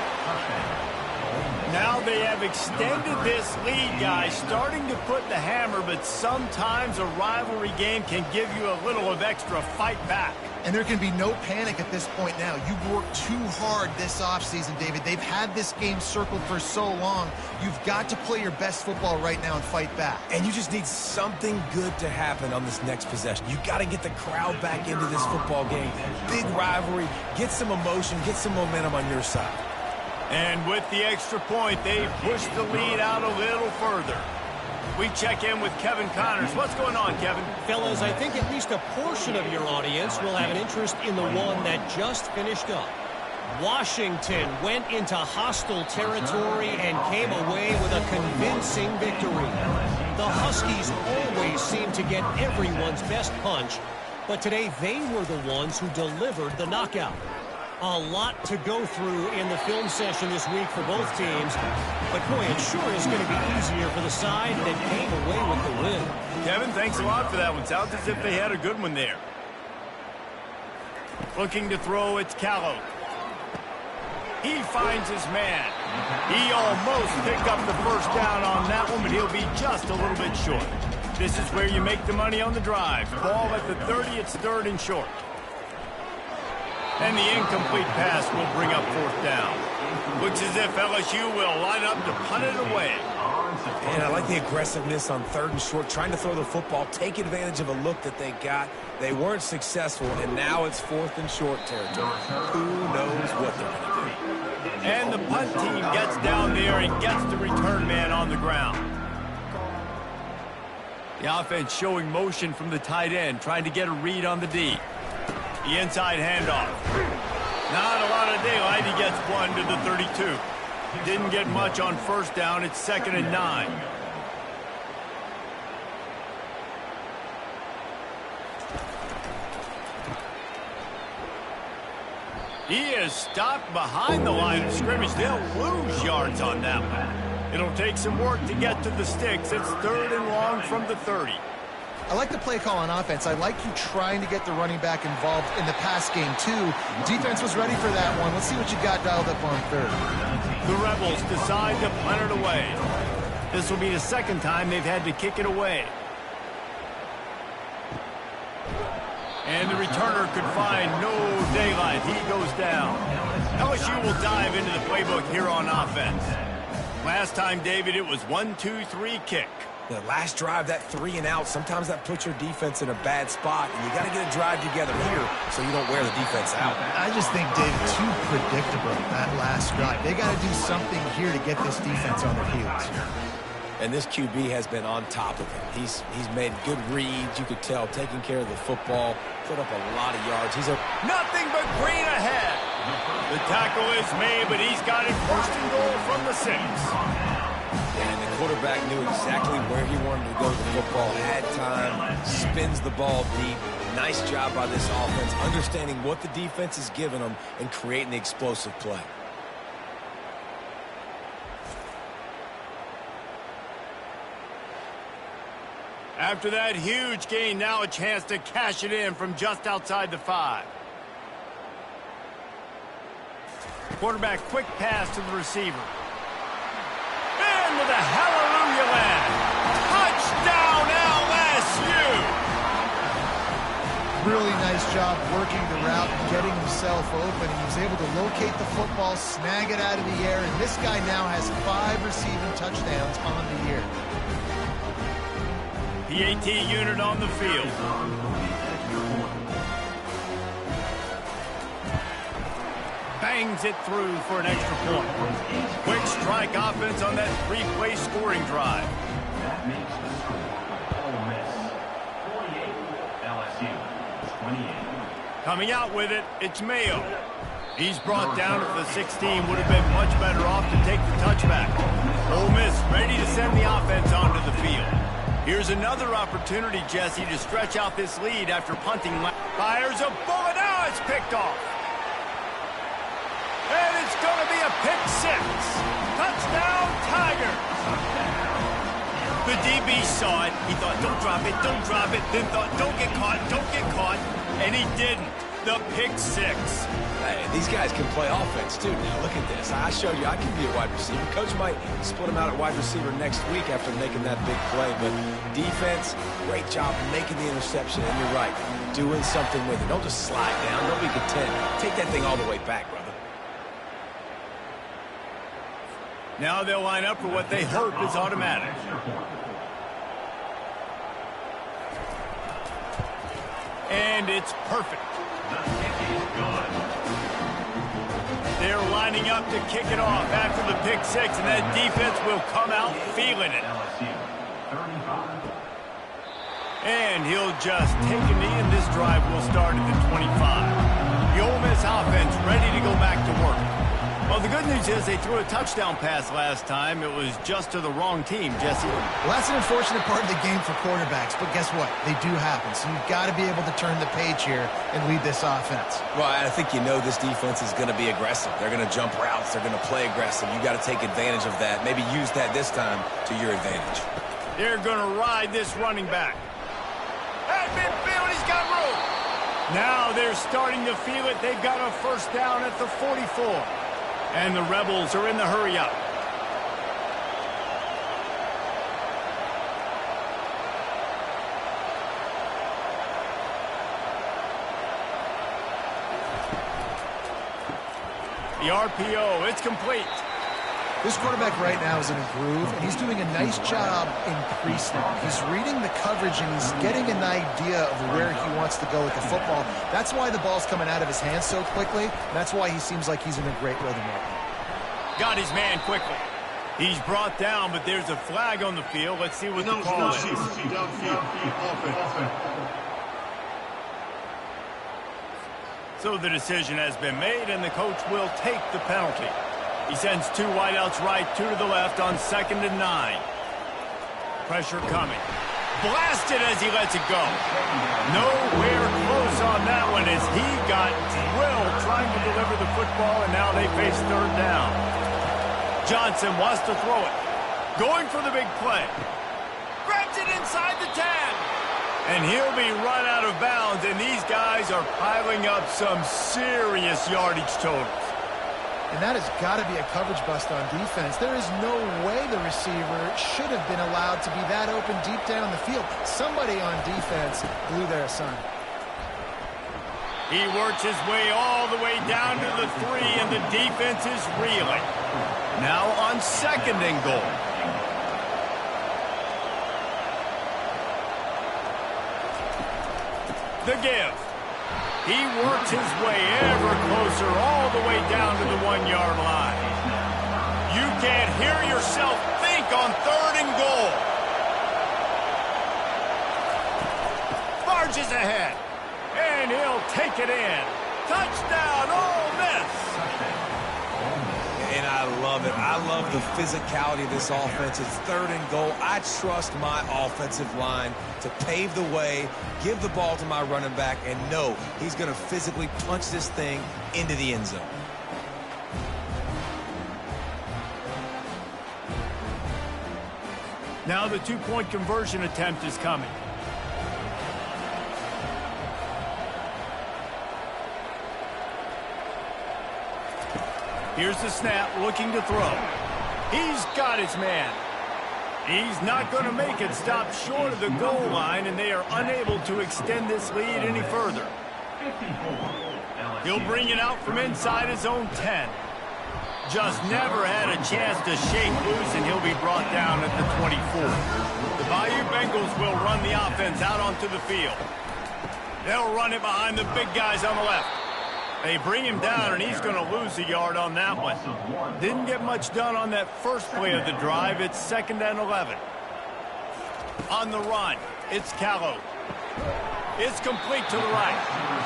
Now they have extended this lead, guys, starting to put the hammer, but sometimes a rivalry game can give you a little of extra fight back. And there can be no panic at this point now. You've worked too hard this offseason, David. They've had this game circled for so long. You've got to play your best football right now and fight back. And you just need something good to happen on this next possession. You got to get the crowd back into this football game. Big rivalry. Get some emotion. Get some momentum on your side. And with the extra point, they push the lead out a little further. We check in with Kevin Connors. What's going on, Kevin? Fellas, I think at least a portion of your audience will have an interest in the one that just finished up. Washington went into hostile territory and came away with a convincing victory. The Huskies always seem to get everyone's best punch, but today they were the ones who delivered the knockout. A lot to go through in the film session this week for both teams. But, boy, it sure is going to be easier for the side that came away with the win. Kevin, thanks a lot for that one. Sounds as if they had a good one there. Looking to throw, it's Callow. He finds his man. He almost picked up the first down on that one, but he'll be just a little bit short. This is where you make the money on the drive. Ball at the 30, it's third and short. And the incomplete pass will bring up fourth down. Looks as if LSU will line up to punt it away. And I like the aggressiveness on third and short, trying to throw the football, take advantage of a look that they got. They weren't successful, and now it's fourth and short territory. Who knows what they're going to do? And the punt team gets down there and gets the return man on the ground. The offense showing motion from the tight end, trying to get a read on the D. The inside handoff. Not a lot of daylight. He gets one to the 32. Didn't get much on first down. It's 2nd and 9. He is stopped behind the line of scrimmage. They'll lose yards on that one. It'll take some work to get to the sticks. It's 3rd and long from the 30. I like the play call on offense. I like you trying to get the running back involved in the pass game, too. Defense was ready for that one. Let's see what you got dialed up on third. The Rebels decide to punt it away. This will be the second time they've had to kick it away. And the returner could find no daylight. He goes down. LSU will dive into the playbook here on offense. Last time, David, it was 1-2-3 kick. The last drive, that 3 and out, sometimes that puts your defense in a bad spot, and you got to get a drive together here so you don't wear the defense out. I just think, David, too predictable, that last drive. They got to do something here to get this defense on their heels. And this QB has been on top of him. He's made good reads, you could tell, taking care of the football, put up a lot of yards. Nothing but green ahead. The tackle is made, but he's got it first and goal from the 6. And the quarterback knew exactly where he wanted to go with the football, had time, spins the ball deep. Nice job by this offense, understanding what the defense is giving them and creating the explosive play. After that huge gain, now a chance to cash it in from just outside the 5. Quarterback quick pass to the receiver. And with a hallelujah land. Touchdown LSU! Really nice job working the route and getting himself open. He was able to locate the football, snag it out of the air, and this guy now has 5 receiving touchdowns on the year. PAT unit on the field. Bangs it through for an extra point. Quick strike offense on that 3-play scoring drive. That makes the score. Ole Miss 48, LSU 28. Coming out with it, it's Mayo. He's brought down at the 16. Would have been much better off to take the touchback. Ole Miss ready to send the offense onto the field. Here's another opportunity, Jesse, to stretch out this lead after punting. Fires a bullet. Now it's picked off. And it's going to be a pick 6. Touchdown, Tigers. The DB saw it. He thought, don't drop it, don't drop it. Then thought, don't get caught. And he didn't. The pick 6. Hey, these guys can play offense, too. Now, look at this. I showed you I can be a wide receiver. Coach might split him out at wide receiver next week after making that big play. But defense, great job making the interception. And you're right, doing something with it. Don't just slide down. Don't be content. Take that thing all the way back, brother. Now they'll line up for what they hope is automatic. And it's perfect. They're lining up to kick it off after the pick 6, and that defense will come out feeling it. And he'll just take a knee, and this drive will start at the 25. The Ole Miss offense ready to go back to work. Well, the good news is they threw a touchdown pass last time. It was just to the wrong team, Jesse. Well, that's an unfortunate part of the game for quarterbacks, but guess what? They do happen, so you've got to be able to turn the page here and lead this offense. Well, I think you know this defense is going to be aggressive. They're going to jump routes. They're going to play aggressive. You got to take advantage of that. Maybe use that this time to your advantage. They're going to ride this running back. At midfield, he's got room. Now they're starting to feel it. They've got a first down at the 44. And the Rebels are in the hurry-up. The RPO, it's complete. This quarterback right now is in a groove, and he's doing a nice job in pre-snap. He's reading the coverage, and he's getting an idea of where he wants to go with the football. That's why the ball's coming out of his hands so quickly, and that's why he seems like he's in a great rhythm right now. Got his man quickly. He's brought down, but there's a flag on the field. Let's see what the call is. So the decision has been made, and the coach will take the penalty. He sends 2 wideouts right, 2 to the left on 2nd and 9. Pressure coming. Blasted as he lets it go. Nowhere close on that one as he got drilled trying to deliver the football, and now they face 3rd down. Johnson wants to throw it. Going for the big play. Grabs it inside the 10. And he'll be run out of bounds, and these guys are piling up some serious yardage totals. And that has got to be a coverage bust on defense. There is no way the receiver should have been allowed to be that open deep down the field. Somebody on defense blew their assignment. He works his way all the way down to the 3, and the defense is reeling. Now on 2nd and goal. The give. He works his way ever closer all the way down to the 1-yard line. You can't hear yourself think break on 3rd and goal. Barges ahead, and he'll take it in. Touchdown, Ole Miss. And I love it. I love the physicality of this offense. It's 3rd and goal. I trust my offensive line to pave the way, give the ball to my running back, and know he's going to physically punch this thing into the end zone. Now the 2-point conversion attempt is coming. Here's the snap, looking to throw. He's got his man. He's not going to make it. Stop short of the goal line, and they are unable to extend this lead any further. He'll bring it out from inside his own 10. Just never had a chance to shake loose, and he'll be brought down at the 24. The Bayou Bengals will run the offense out onto the field. They'll run it behind the big guys on the left. They bring him down, and he's going to lose a yard on that one. Didn't get much done on that first play of the drive. It's 2nd and 11. On the run, it's Callow. It's complete to the right.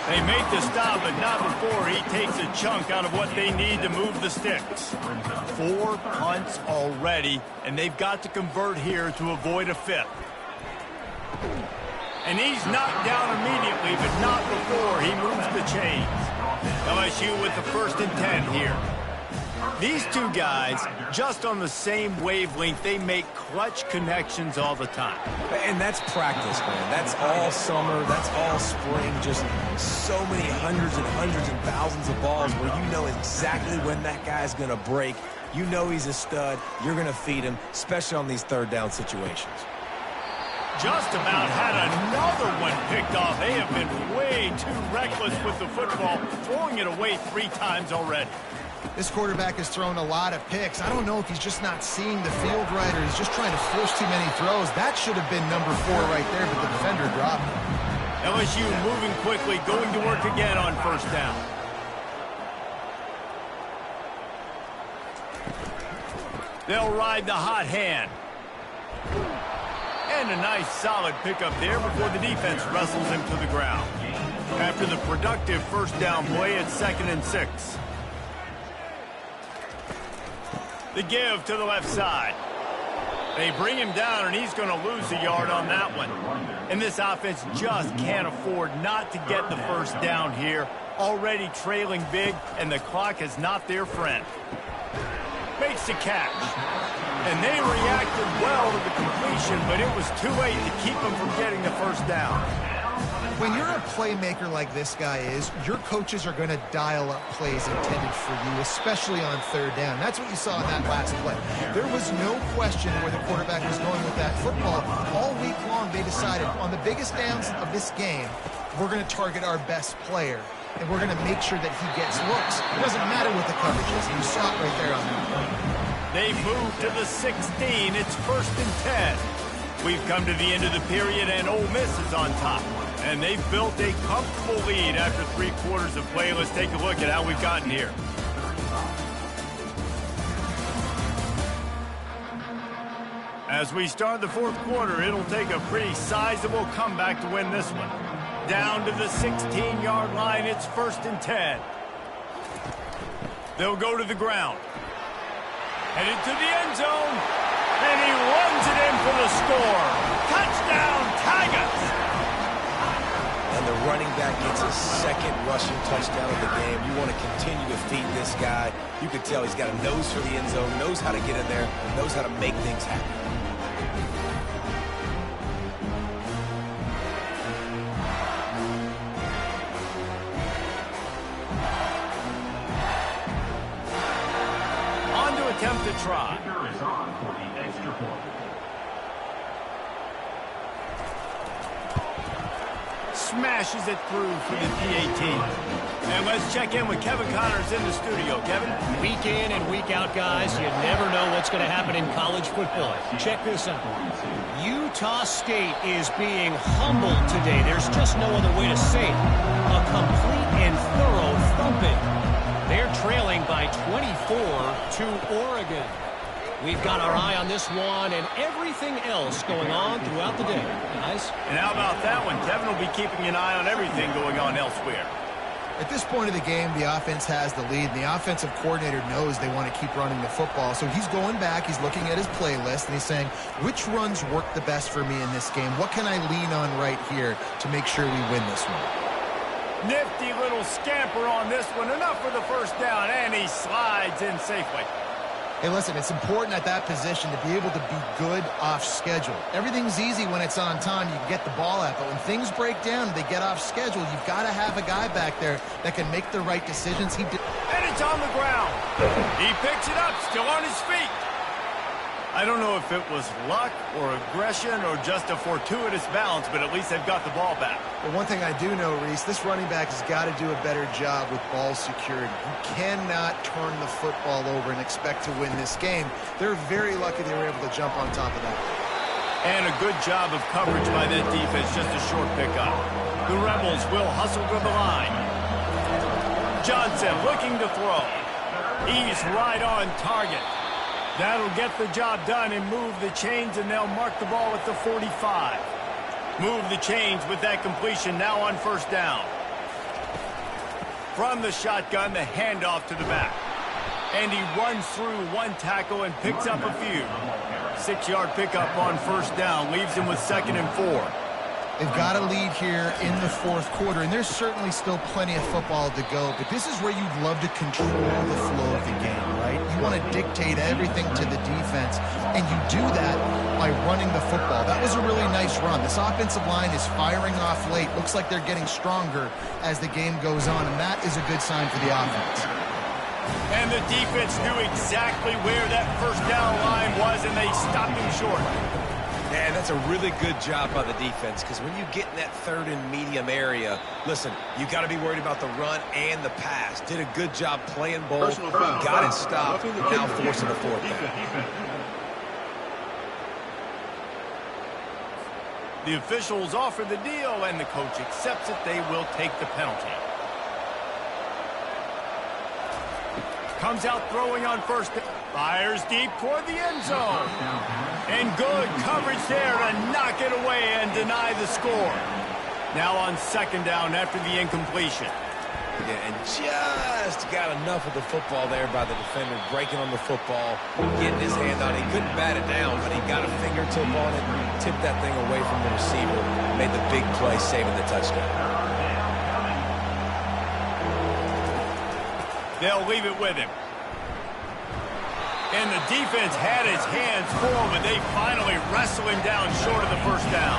They make the stop, but not before he takes a chunk out of what they need to move the sticks. 4 punts already, and they've got to convert here to avoid a 5th. And he's knocked down immediately, but not before he moves the chains. LSU with the 1st and 10 here. These two guys, just on the same wavelength, they make clutch connections all the time. And that's practice, man. That's all summer. That's all spring. Just so many hundreds and thousands of balls where you know exactly when that guy's going to break. You know he's a stud. You're going to feed him, especially on these 3rd down situations. Just about had another one picked off. They have been way too reckless with the football, throwing it away 3 times already. This quarterback has thrown a lot of picks. I don't know if he's just not seeing the field right or he's just trying to force too many throws. That should have been number 4 right there, but the defender dropped it. LSU moving quickly, going to work again on 1st down. They'll ride the hot hand. And a nice solid pickup there before the defense wrestles him to the ground. After the productive 1st down play, it's 2nd and 6. The give to the left side. They bring him down, and he's going to lose a yard on that one. And this offense just can't afford not to get the 1st down here. Already trailing big, and the clock is not their friend. Makes the catch. And they reacted well to the completion, but it was too late to keep them from getting the 1st down. When you're a playmaker like this guy is, your coaches are going to dial up plays intended for you, especially on 3rd down. That's what you saw in that last play. There was no question where the quarterback was going with that football. All week long, they decided on the biggest downs of this game, we're going to target our best player, and we're going to make sure that he gets looks. It doesn't matter what the coverage is. You saw it right there on that play. They move to the 16. It's 1st and 10. We've come to the end of the period, and Ole Miss is on top. And they've built a comfortable lead after 3 quarters of play. Let's take a look at how we've gotten here. As we start the 4th quarter, it'll take a pretty sizable comeback to win this one. Down to the 16-yard line, it's 1st and 10. They'll go to the ground. Headed to the end zone, and he runs it in for the score. Touchdown, Tigers! And the running back gets his 2nd rushing touchdown of the game. You want to continue to feed this guy. You can tell he's got a nose for the end zone, knows how to get in there, knows how to make things happen. Attempt to try. Kicker is on for the extra point. Smashes it through for the PAT. And let's check in with Kevin Connors in the studio. Kevin? Week in and week out, guys, you never know what's going to happen in college football. Check this out. Utah State is being humbled today. There's just no other way to say it. A complete and thorough thumping. They're trailing by 24 to Oregon. We've got our eye on this one and everything else going on throughout the day. Guys? And how about that one? Kevin will be keeping an eye on everything going on elsewhere. At this point of the game, the offense has the lead, and the offensive coordinator knows they want to keep running the football. So he's going back, he's looking at his playlist, and he's saying, which runs work the best for me in this game? What can I lean on right here to make sure we win this one? Nifty little scamper on this one. Enough for the first down, and he slides in safely. Hey, listen, it's important at that position to be able to be good off schedule. Everything's easy when it's on time. You can get the ball out, but when things break down and they get off schedule, you've got to have a guy back there that can make the right decisions. And it's on the ground. He picks it up, still on his feet. I don't know if it was luck or aggression or just a fortuitous balance, but at least they've got the ball back. But one thing I do know, Reese, this running back has got to do a better job with ball security. You cannot turn the football over and expect to win this game. They're very lucky they were able to jump on top of that. And a good job of coverage by that defense, just a short pickup. The Rebels will hustle to the line. Johnson looking to throw. He's right on target. That'll get the job done and move the chains, and they'll mark the ball at the 45. Move the chains with that completion now on first down. From the shotgun, the handoff to the back. And he runs through one tackle and picks up a few. 6-yard pickup on first down, leaves him with 2nd and 4. They've got a lead here in the fourth quarter, and there's certainly still plenty of football to go, but this is where you'd love to control the flow of the game, right? You want to dictate everything to the defense, and you do that by running the football. That was a really nice run. This offensive line is firing off late. Looks like they're getting stronger as the game goes on, and that is a good sign for the offense. And the defense knew exactly where that first down line was, and they stopped him short. Man, that's a really good job by the defense, because when you get in that 3rd and medium area, listen, you got to be worried about the run and the pass. Did a good job playing both, got it stopped, now forcing the 4th down. The officials offer the deal, and the coach accepts it. They will take the penalty. Comes out throwing on first down. Fires deep toward the end zone. And good coverage there to knock it away and deny the score. Now on 2nd down after the incompletion. Yeah, and just got enough of the football there by the defender, breaking on the football, getting his hand on it. He couldn't bat it down, but he got a fingertip on it, tipped that thing away from the receiver, made the big play, saving the touchdown. They'll leave it with him. And the defense had his hands full, but they finally wrestle him down short of the first down.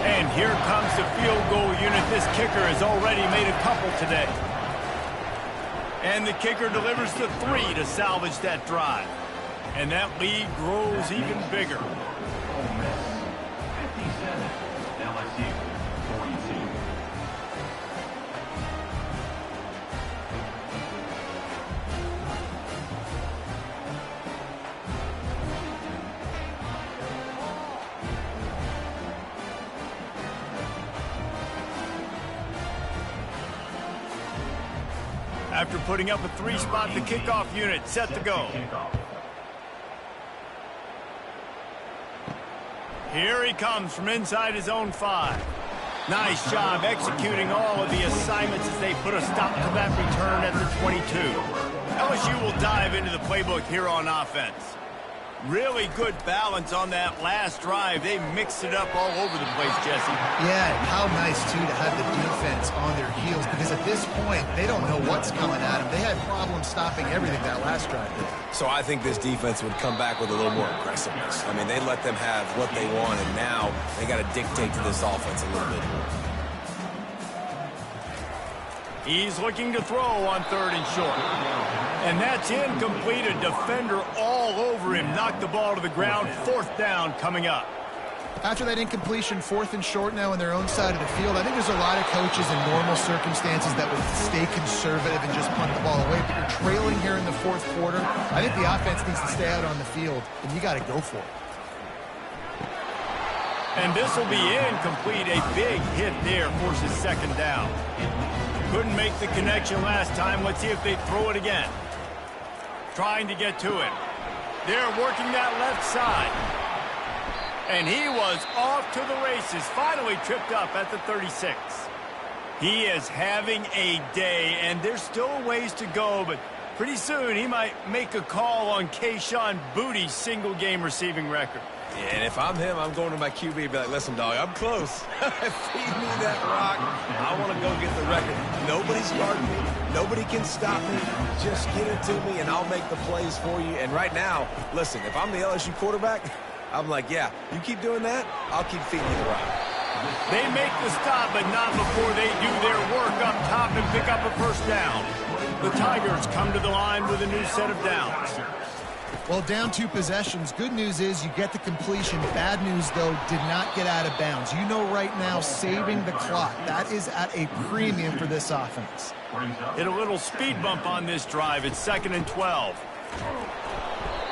And here comes the field goal unit. This kicker has already made a couple today. And the kicker delivers the 3 to salvage that drive. And that lead grows even bigger. Ole Miss 57, LSU 42. After putting up a 3-spot, the kickoff unit set to go. Here he comes from inside his own 5. Nice job executing all of the assignments as they put a stop to that return at the 22. LSU will dive into the playbook here on offense. Really good balance on that last drive. They mixed it up all over the place, Jesse. Yeah, how nice, too, to have the defense on their heels, because at this point, they don't know what's coming at them. They had problems stopping everything that last drive did. So I think this defense would come back with a little more aggressiveness. I mean, they let them have what they want, and now they got to dictate to this offense a little bit. He's looking to throw on 3rd and short. And that's incomplete. A defender all over him. Knocked the ball to the ground. 4th down coming up. After that incompletion, 4th and short now on their own side of the field, I think there's a lot of coaches in normal circumstances that would stay conservative and just punt the ball away. But you're trailing here in the 4th quarter. I think the offense needs to stay out on the field, and you got to go for it. And this will be incomplete. A big hit there forces 2nd down. Couldn't make the connection last time. Let's see if they throw it again. Trying to get to it. They're working that left side. And he was off to the races, finally tripped up at the 36. He is having a day, and there's still a ways to go, but pretty soon he might make a call on Kayshon Boutte's single-game receiving record. Yeah, and if I'm him, I'm going to my QB and be like, listen, dog, I'm close. Feed me that rock. I want to go get the record. Nobody's guarding me. Nobody can stop me. Just get it to me, and I'll make the plays for you. And right now, listen, if I'm the LSU quarterback, I'm like, yeah, you keep doing that, I'll keep feeding you the rock. They make the stop, but not before they do their work up top and pick up a first down. The Tigers come to the line with a new set of downs. Well, down 2 possessions. Good news is you get the completion. Bad news, though, did not get out of bounds. You know right now, saving the clock. That is at a premium for this offense. Hit a little speed bump on this drive. It's 2nd and 12.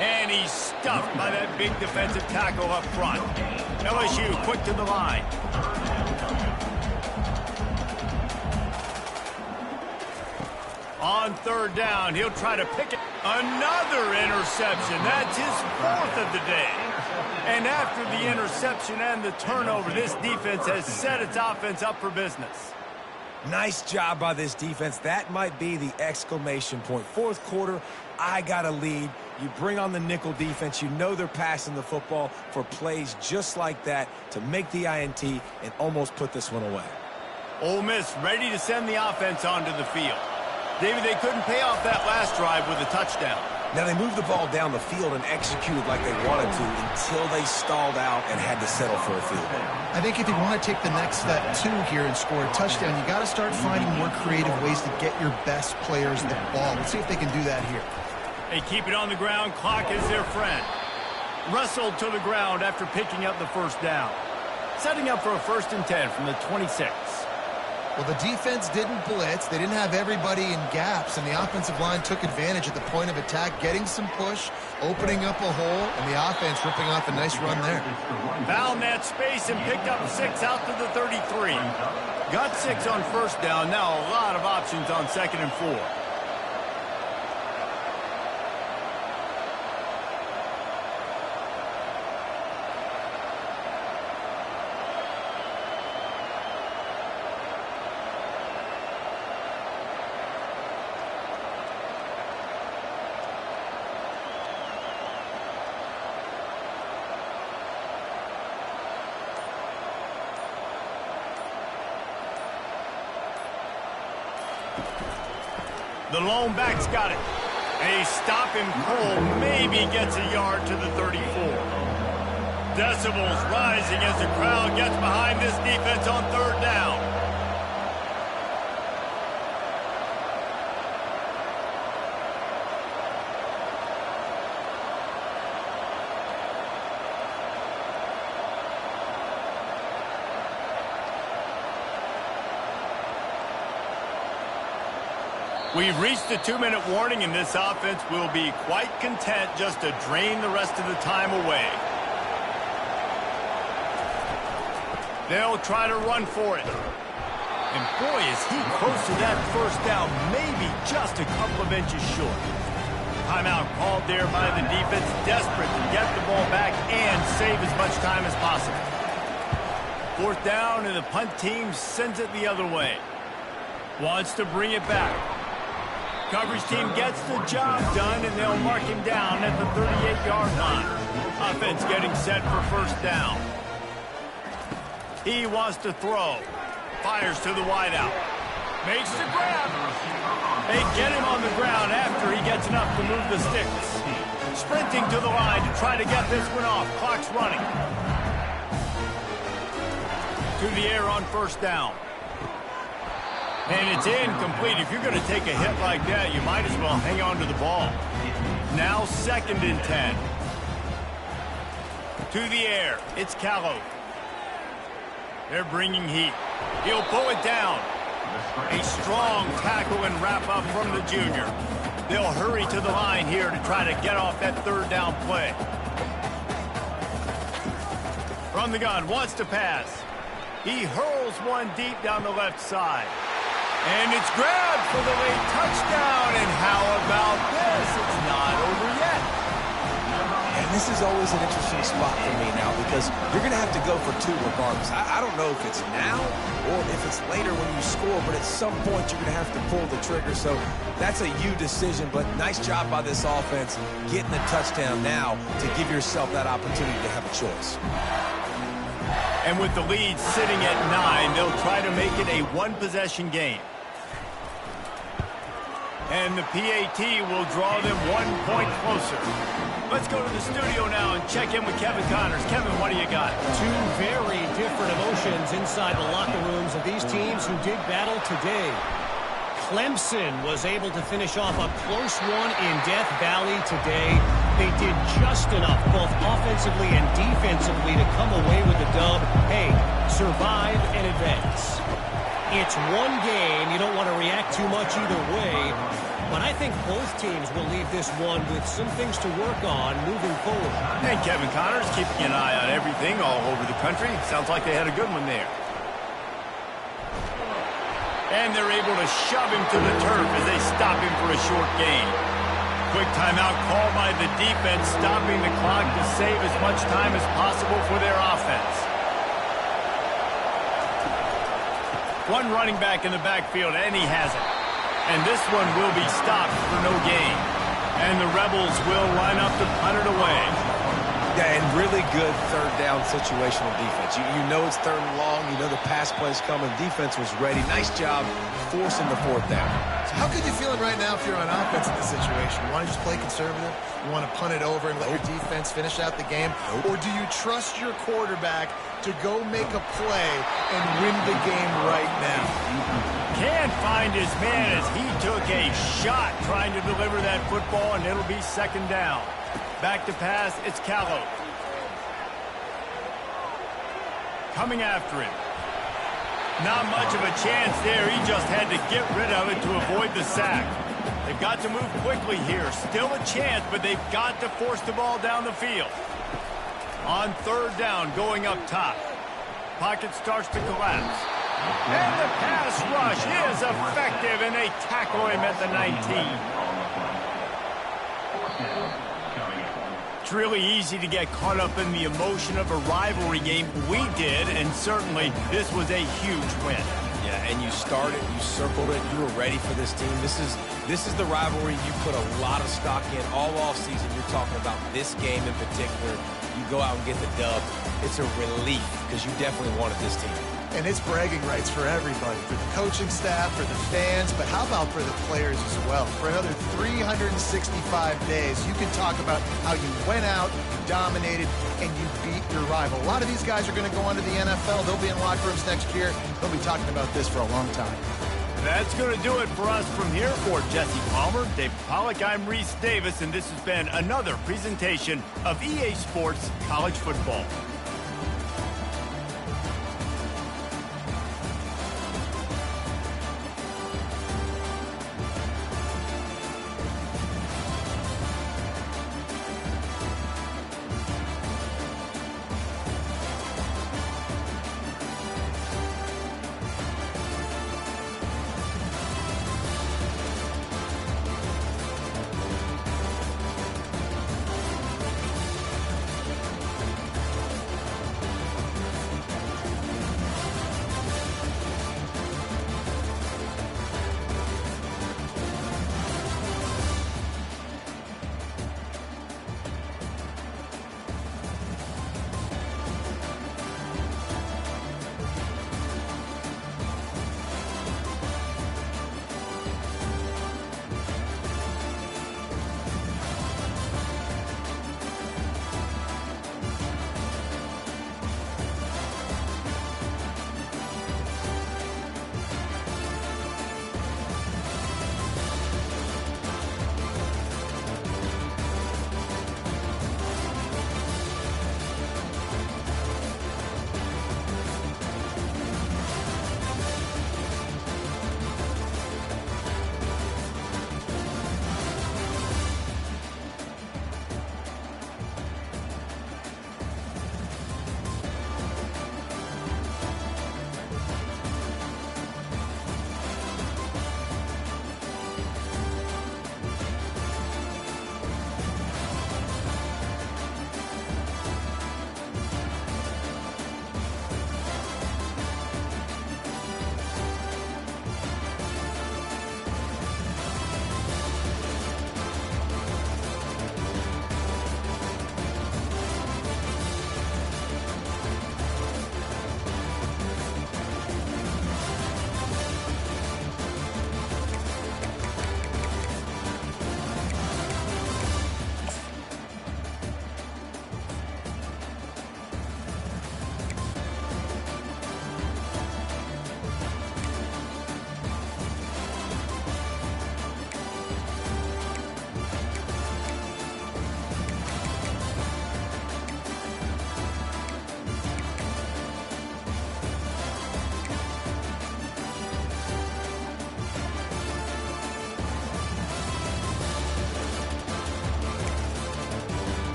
And he's stuffed by that big defensive tackle up front. LSU quick to the line. On 3rd down, he'll try to pick it. Another interception. That's his 4th of the day. And after the interception and the turnover, this defense has set its offense up for business. Nice job by this defense. That might be the exclamation point. 4th quarter, I got a lead. You bring on the nickel defense. You know they're passing the football for plays just like that to make the INT and almost put this one away. Ole Miss ready to send the offense onto the field. David, they couldn't pay off that last drive with a touchdown. Now, they moved the ball down the field and executed like they wanted to until they stalled out and had to settle for a field goal. I think if you want to take the next step, too, here and score a touchdown, you got to start finding more creative ways to get your best players the ball. Let's see if they can do that here. They keep it on the ground. Clock is their friend. Wrestled to the ground after picking up the first down. Setting up for a 1st and 10 from the 26. Well, the defense didn't blitz. They didn't have everybody in gaps, and the offensive line took advantage at the point of attack, getting some push, opening up a hole, and the offense ripping off a nice run there. Found that space and picked up 6 out to the 33. Got 6 on 1st down. Now a lot of options on 2nd and 4. The lone back's got it. A stop him cold, maybe gets a yard to the 34. Decibels rising as the crowd gets behind this defense on 3rd down. We've reached the 2-minute warning, and this offense will be quite content just to drain the rest of the time away. They'll try to run for it. And boy, is he close to that 1st down, maybe just a couple of inches short. Timeout called there by the defense, desperate to get the ball back and save as much time as possible. 4th down, and the punt team sends it the other way. Wants to bring it back. Coverage team gets the job done, and they'll mark him down at the 38-yard line. Offense getting set for 1st down. He wants to throw. Fires to the wideout. Makes the grab. They get him on the ground after he gets enough to move the sticks. Sprinting to the line to try to get this one off. Clock's running. To the air on 1st down. And it's incomplete. If you're going to take a hit like that, you might as well hang on to the ball. Now 2nd and 10. To the air. It's Callow. They're bringing heat. He'll pull it down. A strong tackle and wrap up from the junior. They'll hurry to the line here to try to get off that 3rd down play. From the gun, wants to pass. He hurls one deep down the left side. And it's grabbed for the late touchdown. And how about this? It's not over yet. this is always an interesting spot for me now because you're going to have to go for two regardless. I don't know if it's now or if it's later when you score, but at some point you're going to have to pull the trigger. So that's a you decision, but nice job by this offense getting the touchdown now to give yourself that opportunity to have a choice. And with the lead sitting at 9, they'll try to make it a one-possession game. And the PAT will draw them 1 point closer. Let's go to the studio now and check in with Kevin Connors. Kevin, what do you got? Two very different emotions inside the locker rooms of these teams who did battle today. Clemson was able to finish off a close one in Death Valley today. They did just enough, both offensively and defensively, to come away with the dub. Hey, survive and advance. It's one game. You don't want to react too much either way. But I think both teams will leave this one with some things to work on moving forward. And Kevin Connors keeping an eye on everything all over the country. Sounds like they had a good one there. And they're able to shove him to the turf as they stop him for a short gain. Quick timeout called by the defense, stopping the clock to save as much time as possible for their offense. One running back in the backfield, and he has it. And this one will be stopped for no gain. And the Rebels will line up to punt it away. Yeah, and really good third down situational defense. You know it's third and long. You know the pass play's coming. Defense was ready. Nice job forcing the fourth down. So how could you feeling right now if you're on offense in this situation? You want to just play conservative? You want to punt it over and let your defense finish out the game? Or do you trust your quarterback to go make a play and win the game right now? Can't find his man as he took a shot trying to deliver that football, and it'll be second down. Back to pass, it's Callow. Coming after him. Not much of a chance there. He just had to get rid of it to avoid the sack. They've got to move quickly here. Still a chance, but they've got to force the ball down the field. On third down, going up top. Pocket starts to collapse. And the pass rush is effective, and they tackle him at the 19. It's really easy to get caught up in the emotion of a rivalry game. We did, and certainly this was a huge win. Yeah, and you started, you circled it, you were ready for this team. This is the rivalry you put a lot of stock in all offseason. You're talking about this game in particular. You go out and get the dub. It's a relief because you definitely wanted this team. And it's bragging rights for everybody, for the coaching staff, for the fans, but how about for the players as well? For another 365 days, you can talk about how you went out, you dominated, and you beat your rival. A lot of these guys are going to go on to the NFL. They'll be in locker rooms next year. They'll be talking about this for a long time. That's going to do it for us from here. For Jesse Palmer, Dave Pollack, I'm Reese Davis, and this has been another presentation of EA Sports College Football.